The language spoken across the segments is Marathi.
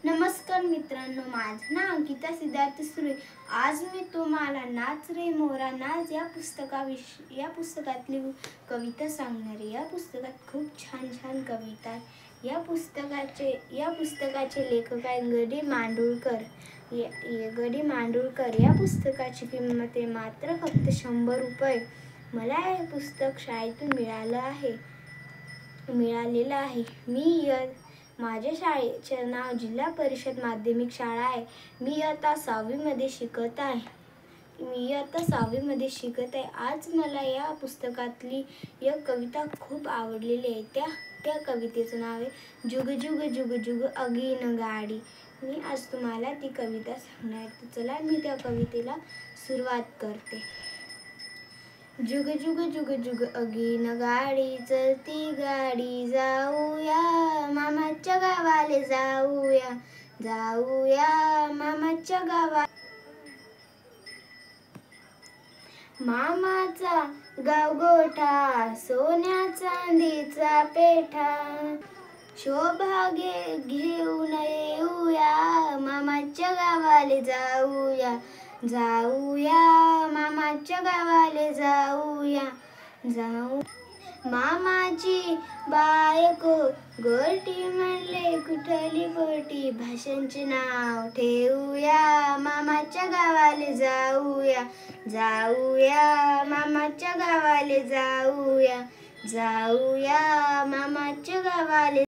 नमस्कार मित्रांनो, माझं नाव अंकिता सिद्धार्थ सुरे। आज मी तुम्हाला नाच रे मोरा नाच या पुस्तकातली कविता सांगणार आहे। या पुस्तकात खूप छान छान कविता आहेत। या पुस्तकाचे लेखक आहेत ग. डी. मांडुळकर। ग. डी. मांडुळकर। या पुस्तकाची किंमत आहे मात्र फक्त 100 रुपये। मला हे पुस्तक शाळेतून मिळालेलं आहे। माझ्या शाळेचे नाव जिल्हा परिषद माध्यमिक शाळा आहे। मी इयत्ता 6वी मध्ये शिकत आहे। आज मला या पुस्तकातली एक कविता खूप आवडलेली आहे। त्या कवितेचं नाव आहे जुग जुग जुग जुग अगीन गाडी। मी आज तुम्हाला ती कविता सांगणार आहे। चला मी त्या कवितेला सुरुवात करते। जुग जुग जुग जुग अगीन गाडी, चलती गाडी जाऊया मामाच्या गावाले, जाऊया मामाच्या गावा। मामाचा गावगोठा सोन्या चांदीचा पेठा, शोभा घेऊन येऊया मामाच्या गावाले, जाऊया मामाच्या गावाले, जाऊ। मामाची बायको गोटी म्हणले कुठली गोटी, भाषांचे नाव ठेवूया मामाच्या गावाले, जाऊया मामाच्या गावाले, जाऊया मामाच्या गावाले।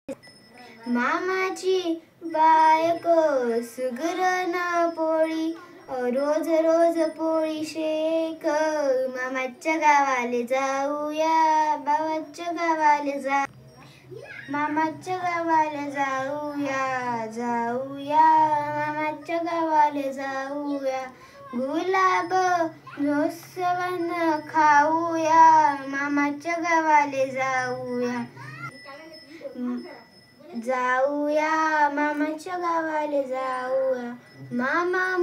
मामाची बायको सुगरण पोळी, रोज रोज पोळी शेक, मामाच्या गावाले जाऊया, बाबाच्या गावाले मामाच्या गावाले, जाऊया मामाच्या गावाले, गुलाब रोसवन खाऊया मामाच्या गावाले, जाऊया मामाच्या गावाले, मामा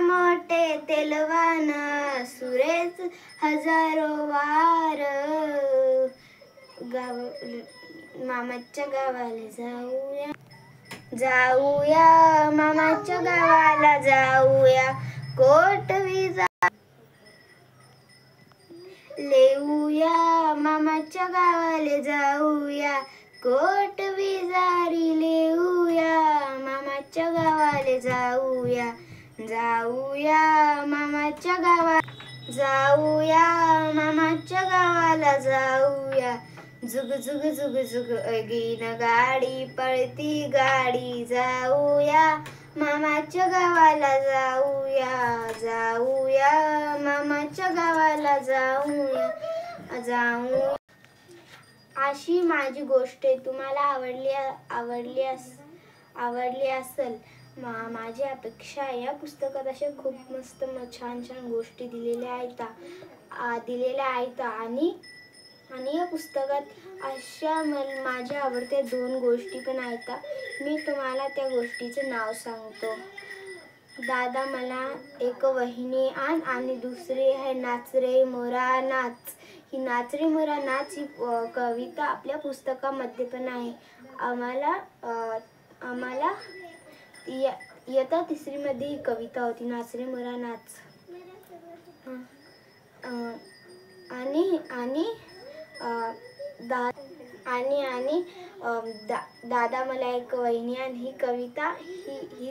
मोठे तेलवान, सुरेच हजारो वार, मामाच्या गावाले, जाऊया मामाच्या गावाला, कोट विजा लेऊया मामाच्या गावाले, कोट विजारी लेऊया मामाच्या गावाले, जाऊया मामाच्या गावाला, जुग जुग जुग जुग अगीन गाडी, पळती गाडी जाऊया मामाच्या गावाला, जाऊया मामाच्या गावाला, जाऊ। अशी माझी गोष्ट तुम्हाला आवडली असेल। माझी अपेक्षा आहे या पुस्तकात अशा खूप मस्त छान छान गोष्टी दिलेल्या आहेत आणि या पुस्तकात अशा माझ्या आवडत्या 2 गोष्टी पण आहेत। मी तुम्हाला त्या गोष्टीचं नाव सांगतो। दादा मला एक वहिनी आण, आणि दुसरी आहे नाच रे मोरा नाच। ही नाच रे मोरा नाच ही कविता आपल्या पुस्तकामध्ये पण आहे। आम्हाला इयत्ता 3री मध्ये ही कविता होती, नाच रे मोरा नाच। दादा मला एक वहिनी आणि ही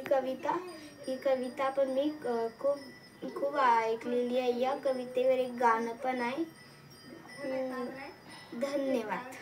कविता पण मी खूप ऐकलेली आहे। या कवितेवर एक गाणं पण आहे। धन्यवाद।